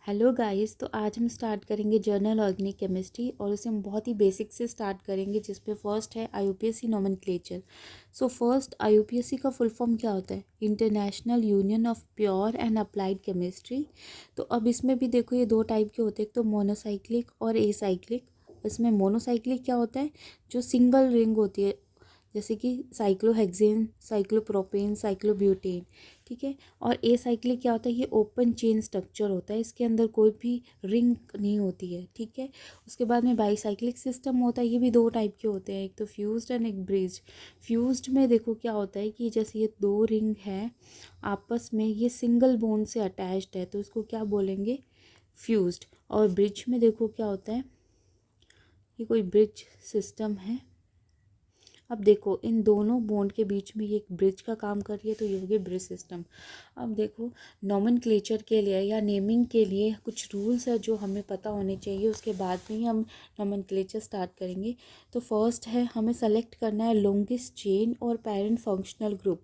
Hello guys. तो आज हम स्टार्ट करेंगे जर्नल ऑर्गेनिक केमिस्ट्री और उसे हम बहुत ही बेसिक से स्टार्ट करेंगे, जिसपे फर्स्ट है IUPAC nomenclature. So first, IUPAC का फुल फॉर्म क्या होता है? International union of pure and applied chemistry. तो अब इसमें भी देखो, ये दो टाइप के होते हैं, एक तो मोनोसाइक्लिक और एसाइक्लिक। इसमें मोनोसाइक्लिक क्या होता है? जो सिंगल रिंग होती है, जैसे कि साइक्लोहेक्सेन, साइक्लोप्रोपेन, साइक्लोब्यूटेन। ठीक है। और एसाइक्लिक क्या होता है? ये ओपन चेन स्ट्रक्चर होता है, इसके अंदर कोई भी रिंग नहीं होती है। ठीक है। उसके बाद में बाईसाइक्लिक सिस्टम होता है, ये भी दो टाइप के होते हैं, एक तो फ्यूज्ड एंड एक ब्रिज्ड। फ्यूज्ड में देखो क्या होता है कि जैसे ये दो रिंग है आपस में, ये सिंगल बोन से अटैच्ड है, तो इसको क्या बोलेंगे? फ्यूज्ड। और ब्रिज में देखो क्या होता है, ये कोई ब्रिज सिस्टम है। अब देखो, इन दोनों बॉन्ड के बीच में ये एक ब्रिज का काम कर रही है, तो ये हो गया ब्रिज सिस्टम। अब देखो, नोमेनक्लेचर के लिए या नेमिंग के लिए कुछ रूल्स है जो हमें पता होने चाहिए, उसके बाद में ही हम नोमेनक्लेचर स्टार्ट करेंगे। तो फर्स्ट है, हमें सेलेक्ट करना है लॉन्गेस्ट चेन और पेरेंट फंक्शनल ग्रुप।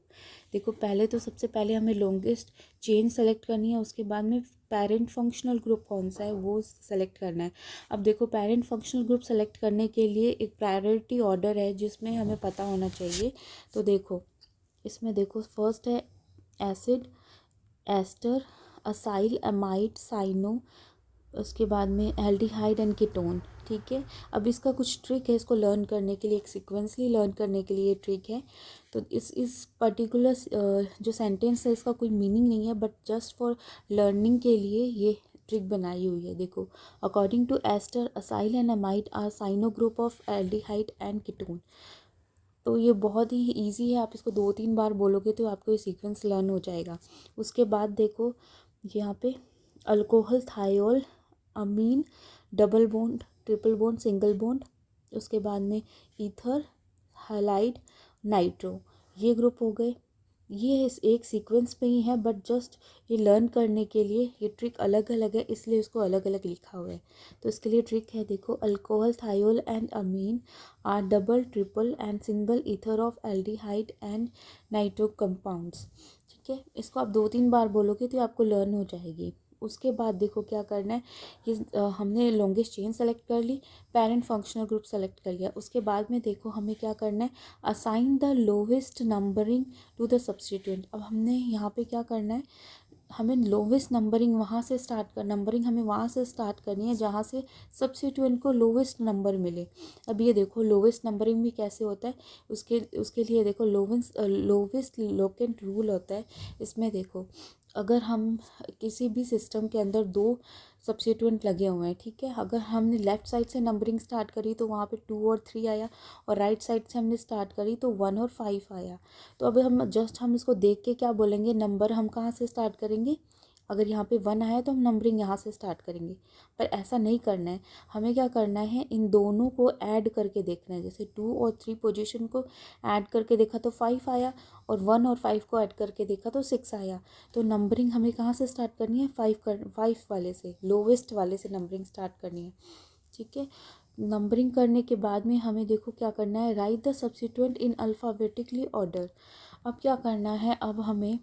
देखो, पहले तो सबसे पहले हमें लॉन्गेस्ट चेन सेलेक्ट करनी है, उसके बाद में पेरेंट फंक्शनल ग्रुप कौन सा है वो सेलेक्ट करना है। अब देखो, पेरेंट फंक्शनल ग्रुप सेलेक्ट करने के लिए एक प्रायोरिटी ऑर्डर है जिसमें हमें पता होना चाहिए। तो देखो, इसमें देखो फर्स्ट है acid, ester, acyl, amide, cyano, उसके बाद में एल्डिहाइड एंड कीटोन। ठीक है। अब इसका कुछ ट्रिक है, इसको लर्न करने के लिए, एक सिक्वेंसली लर्न करने के लिए ट्रिक है। तो इस पर्टिकुलर जो सेंटेंस है, इसका कोई मीनिंग नहीं है, बट जस्ट फॉर लर्निंग के लिए ये ट्रिक बनाई हुई है। देखो, according to ester, acyl and amide are cyano group of aldehyde and ketone. तो ये बहुत ही ईजी है, आप इसको 2-3 बार बोलोगे तो आपको ये सीक्वेंस लर्न हो जाएगा। उसके बाद देखो, यहाँ पे alcohol, thiol, amine, double bond, triple bond, single bond. उसके बाद में ईथर, हाइलाइड, नाइट्रो, ये ग्रुप हो गए। ये इस एक सीक्वेंस में ही है, बट जस्ट ये लर्न करने के लिए ये ट्रिक अलग अलग है, इसलिए इसको अलग अलग लिखा हुआ है। तो इसके लिए ट्रिक है, देखो, alcohol, thiol and amine are double, triple and single ether of aldehyde and nitro compounds. ठीक है। इसको आप 2-3 बार बोलोगे तो आपको लर्न हो जाएगी। उसके बाद देखो क्या करना है, ये हमने लॉन्गेस्ट चेन सेलेक्ट कर ली, पेरेंट फंक्शनल ग्रुप सेलेक्ट कर लिया। उसके बाद में देखो हमें क्या करना है, assign the lowest numbering to the substituent. अब हमने यहाँ पे क्या करना है, हमें लोवेस्ट नंबरिंग वहाँ से स्टार्ट कर नंबरिंग हमें वहाँ से स्टार्ट करनी है जहाँ से सब्स्टिट्यूएंट को लोवेस्ट नंबर मिले। अब ये देखो, लोवेस्ट नंबरिंग भी कैसे होता है, उसके उसके लिए देखो, लोवेस्ट लोकेंट रूल होता है। इसमें देखो, अगर हम किसी भी सिस्टम के अंदर दो सब्स्टिट्यूएंट लगे हुए हैं, ठीक है, अगर हमने लेफ़्ट साइड से नंबरिंग स्टार्ट करी तो वहाँ पे 2 और 3 आया, और राइट साइड से हमने स्टार्ट करी तो 1 और 5 आया। तो अब हम इसको देख के क्या बोलेंगे, नंबर हम कहाँ से स्टार्ट करेंगे? अगर यहाँ पे 1 आया तो हम नंबरिंग यहाँ से स्टार्ट करेंगे, पर ऐसा नहीं करना है। हमें क्या करना है, इन दोनों को ऐड करके देखना है। जैसे 2 और 3 पोजीशन को ऐड करके देखा तो 5 आया, और 1 और 5 को ऐड करके देखा तो 6 आया। तो नंबरिंग हमें कहाँ से स्टार्ट करनी है? 5 वाले से, लोवेस्ट वाले से नंबरिंग स्टार्ट करनी है। ठीक है। नंबरिंग करने के बाद में हमें देखो क्या करना है, right the substituent in alphabetically order. अब क्या करना है, अब हमें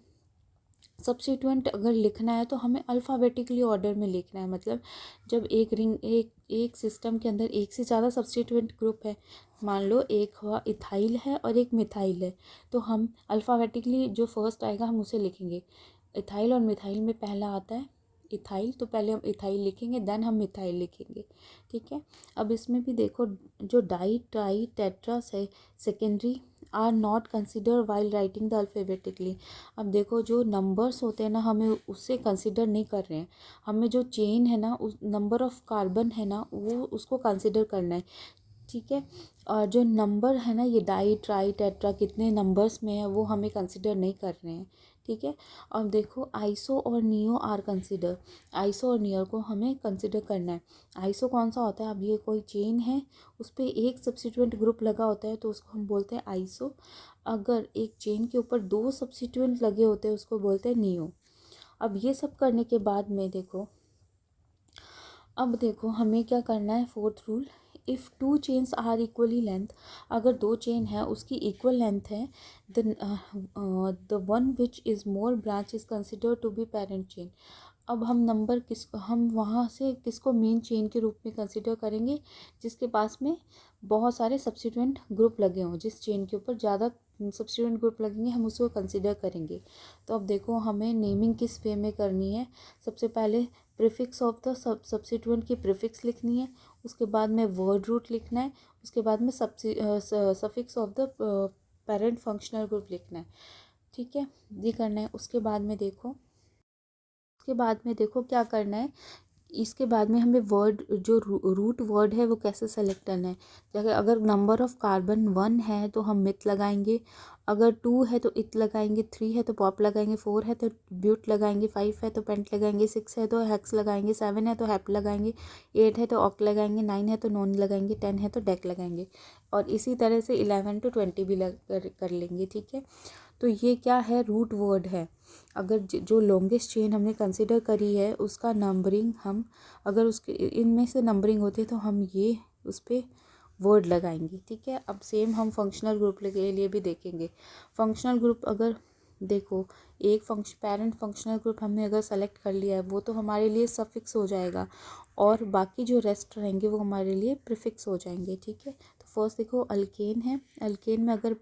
सब्स्टिट्यूएंट अगर लिखना है तो हमें अल्फ़ाबेटिकली ऑर्डर में लिखना है। मतलब जब एक सिस्टम के अंदर एक से ज़्यादा सब्स्टिट्यूएंट ग्रुप है, मान लो एक हुआ इथाइल है और एक मिथाइल है, तो हम अल्फ़ाबेटिकली जो फर्स्ट आएगा हम उसे लिखेंगे। इथाइल और मिथाइल में पहला आता है इथाइल, तो पहले हम इथाइल लिखेंगे, देन हम मिथाइल लिखेंगे। ठीक है। अब इसमें भी देखो, जो डाई ट्राई टेट्रास है secondary are not consider while writing the alphabetically. अब देखो, जो नंबर्स होते हैं ना, हमें उससे कंसिडर नहीं कर रहे हैं, हमें जो चेन है ना, उस नंबर ऑफ़ कार्बन है ना, वो उसको कंसिडर करना है। ठीक है। और जो नंबर है ना, ये डाई ट्राई टेट्रा कितने नंबर्स में है वो हमें कंसिडर नहीं कर रहे हैं। ठीक है। अब देखो, आइसो और नियो आर कंसिडर, आइसो और नियो को हमें कंसिडर करना है। आइसो कौन सा होता है? अब ये कोई चेन है, उस पर एक सब्स्टिट्यूएंट ग्रुप लगा होता है तो उसको हम बोलते हैं आइसो। अगर एक चेन के ऊपर 2 सब्स्टिट्यूएंट लगे होते हैं उसको बोलते हैं नियो। अब ये सब करने के बाद में देखो, अब देखो हमें क्या करना है, fourth rule, if 2 chains are equally length, अगर 2 चेन है उसकी इक्वल लेंथ है, the one which is more branch is consider to be parent chain. अब हम नंबर हम वहाँ से किसको मेन चेन के रूप में कंसिडर करेंगे, जिसके पास में बहुत सारे सब्स्टिट्यूएंट ग्रुप लगे हों, जिस चेन के ऊपर ज़्यादा सब्स्टिट्यूएंट ग्रुप लगेंगे हम उसको कंसिडर करेंगे। तो अब देखो हमें नेमिंग किस वे में करनी है। सबसे पहले प्रीफिक्स ऑफ द सब्स्टिट्यूएंट की प्रीफिक्स लिखनी है, उसके बाद में वर्ड रूट लिखना है, उसके बाद में suffix of the parent functional group लिखना है। ठीक है, ये करना है। उसके बाद में देखो क्या करना है। इसके बाद में हमें वर्ड जो रूट वर्ड है वो कैसे सेलेक्ट करना है। जैसे अगर नंबर ऑफ कार्बन 1 है तो हम मिथ लगाएंगे, अगर 2 है तो इथ लगाएंगे, 3 है तो पॉप लगाएंगे, 4 है तो ब्यूट लगाएंगे, 5 है तो पेंट लगाएंगे, 6 है तो हेक्स लगाएंगे, 7 है तो हैप लगाएंगे, 8 है तो ऑक्ट लगाएंगे, 9 है तो नॉन लगाएंगे, 10 है तो डेक लगाएंगे, और इसी तरह से 11 to 20 भी कर लेंगे। ठीक है, तो ये क्या है, रूट वर्ड है। अगर जो लॉन्गेस्ट चेन हमने कंसिडर करी है उसका नंबरिंग हम, अगर उसके इनमें से नंबरिंग होती है तो हम ये उस पर वर्ड लगाएंगे। ठीक है, अब सेम हम फंक्शनल ग्रुप के लिए भी देखेंगे। फंक्शनल ग्रुप अगर देखो, एक पेरेंट फंक्शनल ग्रुप हमने अगर सेलेक्ट कर लिया है वो तो हमारे लिए सफिक्स हो जाएगा, और बाकी जो रेस्ट रहेंगे वो हमारे लिए प्रीफिक्स हो जाएंगे। ठीक है, तो फर्स्ट देखो अल्केन है, अल्केन में अगर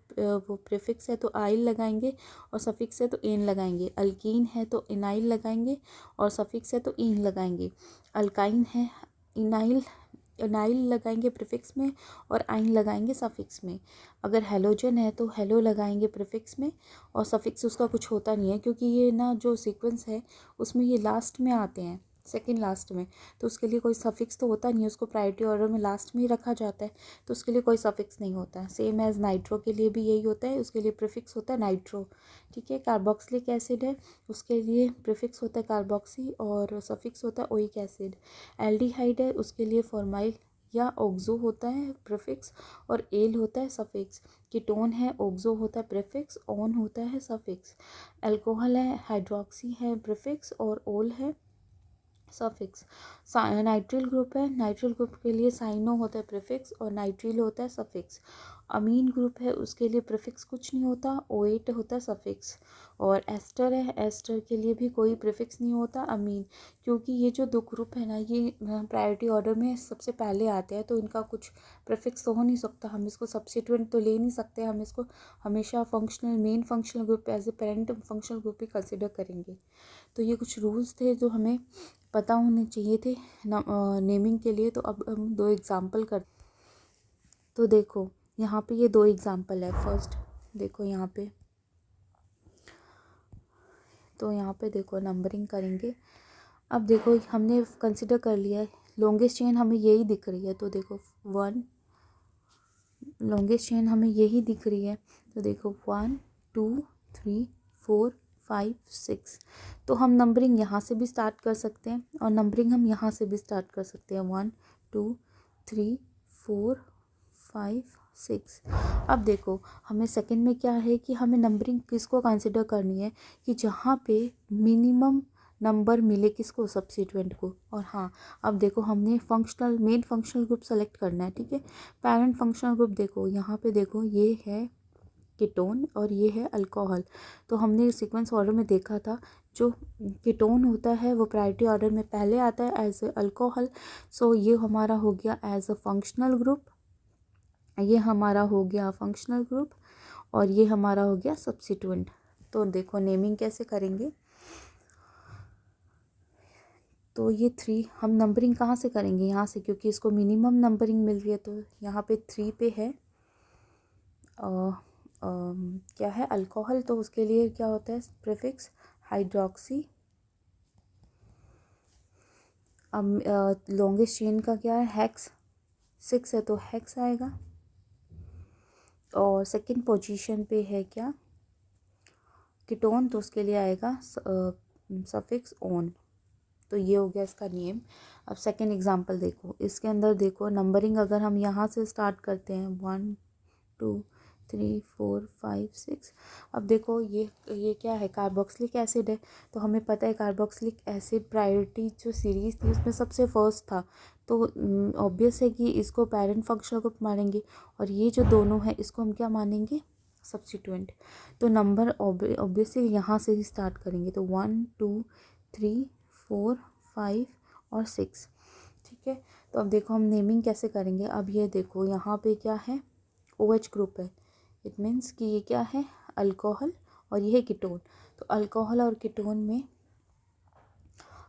वो प्रीफिक्स है तो आइल लगाएंगे और सफिक्स है तो एन लगाएंगे। अल्कीन है तो इनाइल लगाएंगे और सफिक्स है तो ईन लगाएंगे। अल्काइन है, इनाइल इनाइल लगाएंगे प्रीफिक्स में और आइन लगाएंगे सफिक्स में। अगर हेलोजन है तो हेलो लगाएंगे प्रीफिक्स में, और सफिक्स उसका कुछ होता नहीं है क्योंकि ये ना जो सीक्वेंस है उसमें ये लास्ट में आते हैं, सेकंड लास्ट में, तो उसके लिए कोई सफिक्स तो होता नहीं है, उसको प्रायोरिटी ऑर्डर में लास्ट में ही रखा जाता है, तो उसके लिए कोई सफिक्स नहीं होता है। सेम एज नाइट्रो के लिए भी यही होता है, उसके लिए प्रीफिक्स होता है नाइट्रो। ठीक है, कार्बोक्सिलिक एसिड है, उसके लिए प्रीफिक्स होता है कार्बोक्सी और सफिक्स होता है ओइक एसिड। एल्डिहाइड है, उसके लिए फॉर्माइल या ऑक्सो होता है प्रीफिक्स और एल होता है सफिक्स। कीटोन है, ऑक्सो होता है प्रीफिक्स, ऑन होता है सफिक्स। अल्कोहल है, हाइड्रोक्सी है प्रीफिक्स और ओल है सफिक्स। नाइट्रिल ग्रुप है, नाइट्रिल ग्रुप के लिए साइनो होता है प्रीफिक्स और नाइट्रिल होता है सफिक्स। अमीन ग्रुप है, उसके लिए प्रीफिक्स कुछ नहीं होता, ओएट होता है सफिक्स। और एस्टर है, एस्टर के लिए भी कोई प्रीफिक्स नहीं होता, अमीन। क्योंकि ये जो दो ग्रुप है ना ये प्रायोरिटी ऑर्डर में सबसे पहले आते हैं तो इनका कुछ प्रीफिक्स तो हो नहीं सकता, हम इसको सब्स्टिट्यूएंट तो ले नहीं सकते, हम इसको हमेशा functional main functional group as a parent functional group ही कंसिडर करेंगे। तो ये कुछ रूल्स थे जो हमें पता होने चाहिए थे नेमिंग के लिए। तो अब हम दो एग्जांपल कर, तो देखो यहाँ पे ये दो एग्जांपल है। फर्स्ट देखो यहाँ पे, तो यहाँ पे देखो नंबरिंग करेंगे। अब देखो हमने कंसिडर कर लिया है लॉन्गेस्ट चेन हमें यही दिख रही है, तो देखो 1 लॉन्गेस्ट चेन हमें यही दिख रही है, तो देखो 1 2 3 4 5 6। तो हम नंबरिंग यहाँ से भी स्टार्ट कर सकते हैं और नंबरिंग हम यहाँ से भी स्टार्ट कर सकते हैं, 1 2 3 4 5 6। अब देखो हमें सेकंड में क्या है कि हमें नंबरिंग किसको कंसिडर करनी है कि जहाँ पे मिनिमम नंबर मिले किसको, सब्स्टिट्यूएंट को। और हाँ, अब देखो हमने functional main functional group select करना है। ठीक है, पेरेंट फंक्शनल ग्रुप देखो यहाँ पे, देखो ये है कीटोन और ये है अल्कोहल। तो हमने सीक्वेंस ऑर्डर में देखा था जो कीटोन होता है वो प्रायोरिटी ऑर्डर में पहले आता है एज ए अल्कोहल। सो ये हमारा हो गया एज अ फंक्शनल ग्रुप, ये हमारा हो गया फंक्शनल ग्रुप और ये हमारा हो गया सब्स्टिट्यूएंट। तो देखो नेमिंग कैसे करेंगे, तो ये 3 हम नंबरिंग कहाँ से करेंगे, यहाँ से, क्योंकि इसको मिनिमम नंबरिंग मिल रही है। तो यहाँ पे 3 पे है क्या है अल्कोहल, तो उसके लिए क्या होता है प्रीफिक्स हाइड्रोक्सी। अब लॉन्गेस्ट चेन का क्या है हेक्स, 6 है तो हेक्स आएगा। और सेकंड पोजीशन पे है क्या कीटोन, तो उसके लिए आएगा सफिक्स ऑन। तो ये हो गया इसका नेम। अब सेकंड एग्जांपल देखो, इसके अंदर देखो नंबरिंग अगर हम यहाँ से स्टार्ट करते हैं 1 2 3 4 5 6। अब देखो ये क्या है कार्बोक्सिलिक एसिड है, तो हमें पता है कार्बोक्सिलिक एसिड प्रायोरिटी जो सीरीज़ थी उसमें सबसे फर्स्ट था, तो ऑब्वियस है कि इसको पेरेंट फंक्शनल ग्रुप मानेंगे, और ये जो दोनों है इसको हम क्या मानेंगे, सब्स्टिट्यूएंट। तो नंबर ऑब्वियसली यहाँ से ही स्टार्ट करेंगे, तो 1 2 3 4, 5 और 6। ठीक है, तो अब देखो हम नेमिंग कैसे करेंगे। अब ये देखो यहाँ पे क्या है, OH ग्रुप है, इट मीन्स कि ये क्या है, अल्कोहल, और ये है कीटोन। तो अल्कोहल और कीटोन में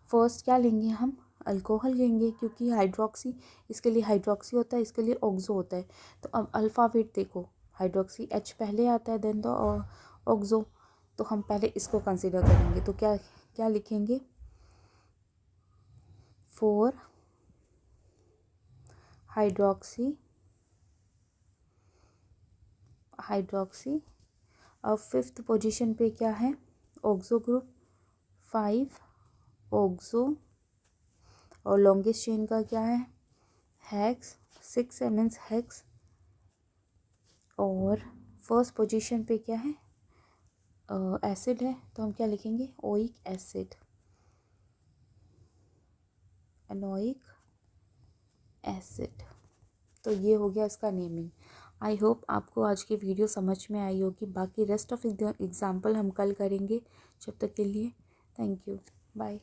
फर्स्ट क्या लेंगे हम, अल्कोहल लेंगे, क्योंकि हाइड्रोक्सी, इसके लिए हाइड्रोक्सी होता है, इसके लिए ऑक्सो होता है। तो अब अल्फ़ाबेट देखो, हाइड्रोक्सी H पहले आता है, देन द ऑक्सो। तो हम पहले इसको कंसिडर करेंगे, तो क्या क्या लिखेंगे, 4 हाइड्रोक्सी। अब 5th पोजीशन पे क्या है, ऑक्सो ग्रुप, 5 ऑक्सो, और लॉन्गेस्ट चेन का क्या है, हेक्स, 6 मीन्स हेक्स। और फर्स्ट पोजीशन पे क्या है, एसिड है, तो हम क्या लिखेंगे, ओइक एसिड, एनोइक एसिड। तो ये हो गया इसका नेमिंग। आई होप आपको आज की वीडियो समझ में आई होगी। बाकी रेस्ट ऑफ एग्जाम्पल हम कल करेंगे। जब तक के लिए थैंक यू, बाय।